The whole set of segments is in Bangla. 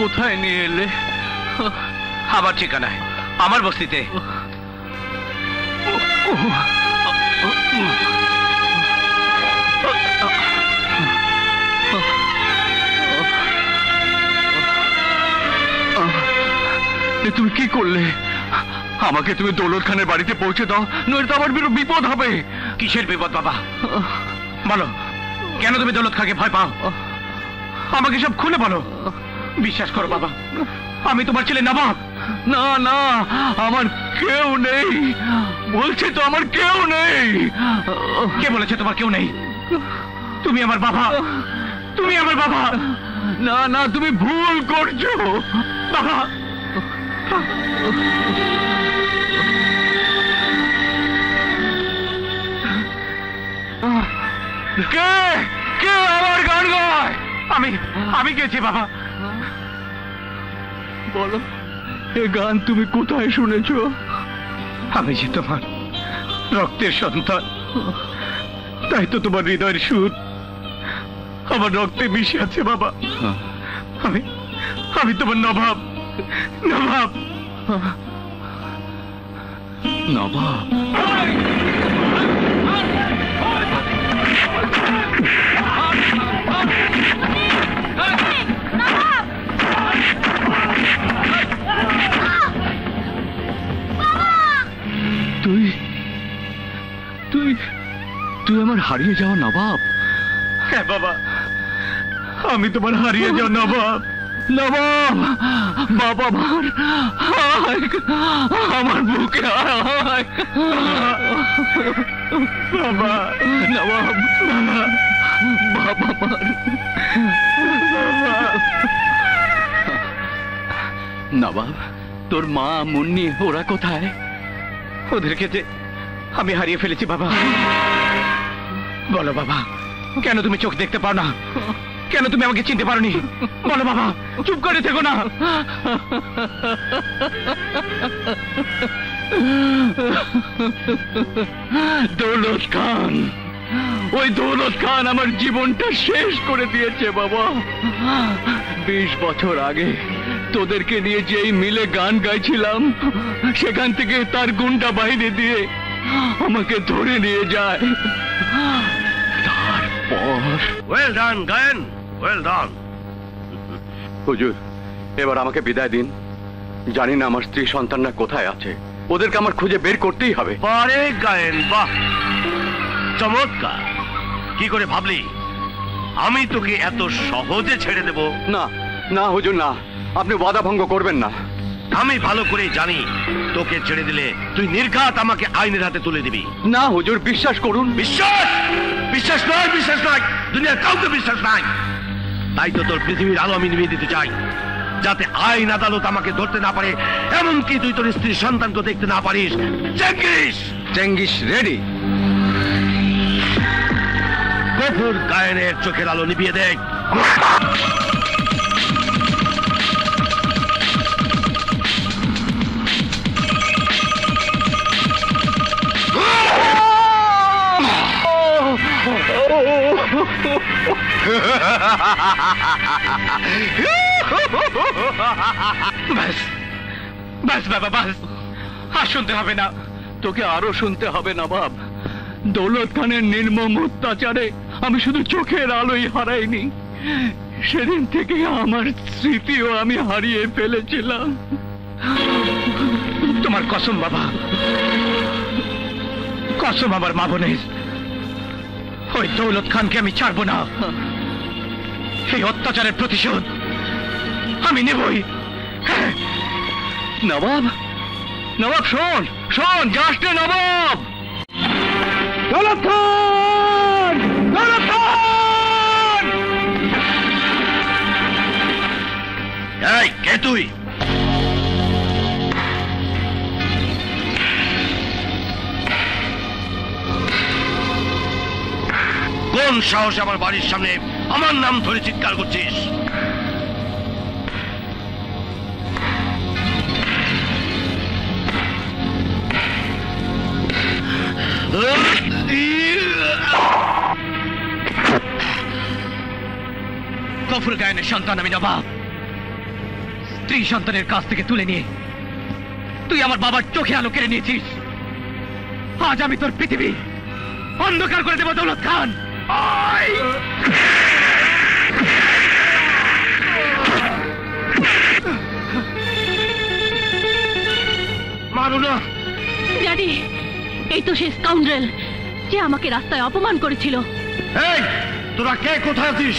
কোথায় নিয়ে এলে? আমার ঠিকানায়, আমার বস্তিতে। তুমি কি করলে? আমাকে তুমি দৌলত খানের বাড়িতে পৌঁছে দাও, নইলে তো আমার বিপদ হবে। কিসের বিপদ বাবা? বলো, কেন তুমি দৌলত খাঁকে ভয় পাও? আমাকে সব খুলে বলো। বিশ্বাস করো বাবা, আমি তোমার ছেলে নবাব। না না, আমার কেউ নেই, বলছে তো আমার কেউ নেই। কে বলেছে তোমার কেউ নেই? তুমি আমার বাবা, তুমি আমার বাবা। না না, তুমি ভুল করছো বাবা। কে কে আমার গান গায়? আমি গেছি বাবা। বলো, এ গান তুমি কোথায় শুনেছো? আমি যে তোমার রক্তের সন্তান, তাই তো তোমার হৃদয়ের সুর আমার রক্তে মিশে আছে বাবা। আমি তোমার নবাব। নবাব নবাব। তুই তুই তুই আমার হারিয়ে যাওয়া নবাব? হ্যাঁ বাবা, আমি তোমার হারিয়ে যাওয়া নবাব। নবাব, বাবা আমার বুকে আয়। বাবা, নবাব, বাবা নবাব, তোর মা মুন্নি ওরা কোথায়? ওদেরকে যে আমি হারিয়ে ফেলেছি বাবা। বলো বাবা, কেন তুমি চোখ দেখতে পাও না? কেন তুমি আমাকে চিনতে পারোনি? বলো বাবা, চুপ করে থেকো না। দৌলত খান, ওই দৌলত খান আমার জীবনটা শেষ করে দিয়েছে বাবা। 20 বছর আগে তোদেরকে নিয়ে যেই মিলে গান গাইছিলাম, সেখান থেকে তার গুন্ডা বাহিনী দিয়ে আমাকে ধরে নিয়ে যায়। তারপর well done Gayen, well done. হুজুর, এবার আমাকে বিদায় দিন। জানি না আমার স্ত্রী সন্তানরা কোথায় আছে, ওদেরকে আমার খুঁজে বের করতেই হবে। বারে গায়েন, বাহ, চমৎকার। কি করে ভাবলি আমি তোকে এত সহজে ছেড়ে দেব? না না হুজুর, না, আপনি ওয়াদা ভঙ্গ করবেন না। আমি ভালো করে জানি তোকে ছেড়ে দিলে তুই নির্ঘাত আমাকে আইনের হাতে তুলে দিবি। না হুজুর, বিশ্বাস করুন। বিশ্বাস? বিশ্বাস নয়, বিশ্বাস নয়, দুনিয়ার কাউকে বিশ্বাস নাই। তাই তো তোর পৃথিবীর আলো আমি নিভিয়ে দিতে চাই, যাতে আইন আদালত আমাকে ধরতে না পারে, এমনকি তুই তোর স্ত্রীর সন্তানকে দেখতে না পারিস। Genghis, Genghis ready. গফুর গায়েনের চোখের আলো নিভিয়ে দেখ। বাস বাস বাবা, বাস, আর শুনতে হবে না। তোকে আরো শুনতে হবে নবাব। দৌলত খানের নির্মম অত্যাচারে আমি শুধু চোখের আলোই হারাইনি, সেদিন থেকে আমার স্মৃতিও আমি হারিয়ে ফেলেছিলাম। তোমার কসম বাবা, কসম আমার মা বোনের, ওই দৌলত খানকে আমি ছাড়বো না। এই অত্যাচারের প্রতিশোধ আমি নেবই। নবাব, নবাব শোন, শোন, যাস রে নবাব। দৌলত খান, দৌলত খান! এই কে তুই? কোন সাহস আমার বাড়ির সামনে আমার নাম ধরে চিৎকার করছিস? গফুর গায়েনের সন্তান আমি নবাব। স্ত্রী সন্তানের কাছ থেকে তুলে নিয়ে তুই আমার বাবার চোখে আলো কেড়ে নিয়েছিস। আজ আমি তোর পৃথিবী অন্ধকার করে দেব দৌলত খান। মারো না। ড্যাডি, এই তো সেই স্কাউন্ড্রেল যে আমাকে রাস্তায় অপমান করেছিল। এই তোরা কে কোথায় আছিস?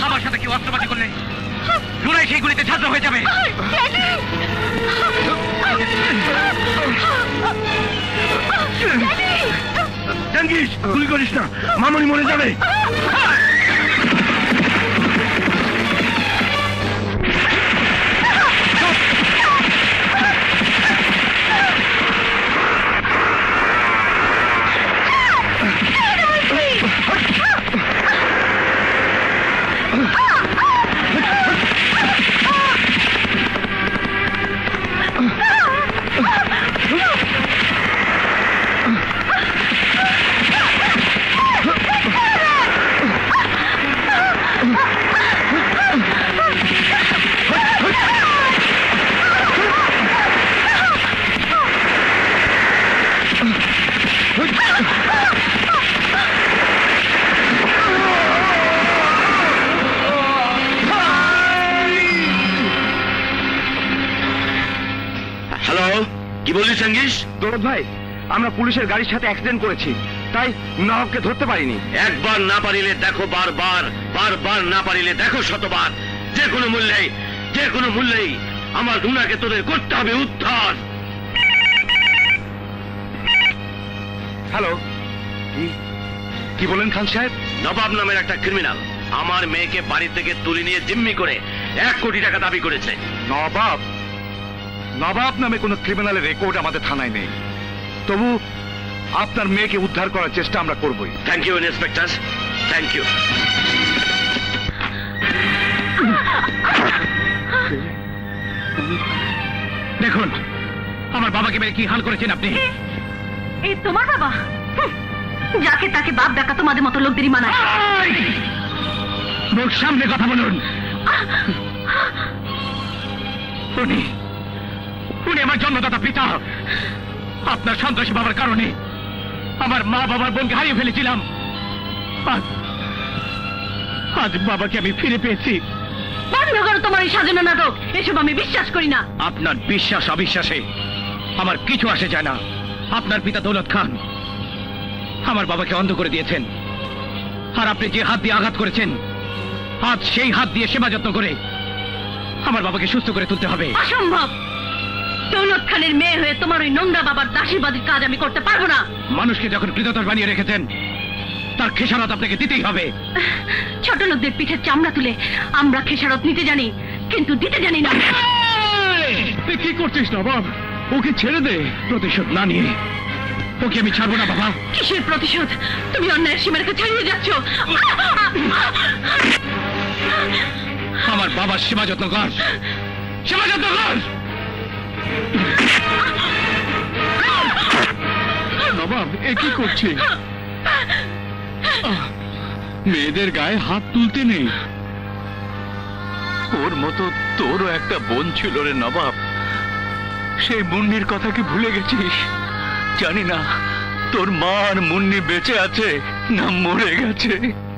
আমার সাথে কেউ অস্ত্রপাতি করলে লড়াই সেই গুলিতে ছাত্র হয়ে যাবে। জাঙ্গিস, গুলি করিস না, মামনি মরে যাবে। হ্যালো, কি বলছিস জাঙ্গিস? দৌলত ভাই, আমরা পুলিশের গাড়ির সাথে অ্যাক্সিডেন্ট করেছি, তাই নাহককে ধরতে পারিনি। একবার না পারিলে দেখো বারবার, বারবার না পারিলে দেখো শতবার। যে কোনো মূল্যেই আমার রুনাকে তোদের করতে হবে উদ্ধার। হ্যালো, কি বলেন খান সাহেব? নবাব নামের একটা ক্রিমিনাল আমার মেয়েকে বাড়ি থেকে তুলে নিয়ে জিম্মি করে 1 কোটি টাকা দাবি করেছে। নবাব? নবাব নামে কোনো ক্রিমিনালের রেকর্ড আমাদের থানায় নেই, তবু আপনার মেয়েকে উদ্ধার করার চেষ্টা আমরা করবই। Thank you inspector, thank you. দেখুন আমার বাবাকে মেরে কি হাল করেছেন আপনি। এই তোমার বাবা? যাকে তাকে বাপ ডাকা তোমাদের মতো লোকদেরই মানায়। মুখ সামনে কথা বলুন। উনি আমার জন্মদাতা পিতা। আপনার সন্ত্রাসী বাবার কারণে আমার মা বাবার বোনকে হারিয়ে ফেলেছিলাম। আজ বাবাকে আমি ফিরে পেয়েছি। বন্ধ করো তোমার এই সাজানো নাটক, এসব আমি বিশ্বাস করি না। আপনার বিশ্বাস অবিশ্বাসে আমার কিছু আসে যায় না। আপনার পিতা দৌলত খান আমার বাবাকে অন্ধ করে দিয়েছেন, আর আপনি যে হাত দিয়ে আঘাত করেছেন আজ সেই হাত দিয়ে সেবা যত্ন করে আমার বাবাকে সুস্থ করে তুলতে হবে। অসম্ভব। দৌলত খানের মেয়ে হয়ে তোমার ওই নোংরা বাবার দাসীবাদীর কাজ আমি করতে পারবো না। মানুষকে যখন কৃতদাস বানিয়ে রেখেছেন তার খেসারত আপনাকে দিতেই হবে। ছোট লোকদের পিঠের চামড়া তুলে আমরা খেসারত নিতে জানি, কিন্তু দিতে জানি না। তুই কি করছিস নবাব? ওকে ছেড়ে দে। প্রতিশোধ না নিয়ে ওকে আমি ছাড়বো না বাবা। কিসের প্রতিশোধ? তুমি অন্যায়ের সীমারেখা ছাড়িয়ে যাচ্ছ। আমার বাবার সেবা যত্ন কর, সেবা যত্ন কর। নবাব, এ কি করছে? মেয়েদের গায়ে হাত তুলতে নেই। ওর মতো তোরও একটা বোন ছিল রে নবাব। সেই মুন্নির কথা কি ভুলে গেছিস? জানি না তোর মা আর মুন্নি বেঁচে আছে না মরে গেছে।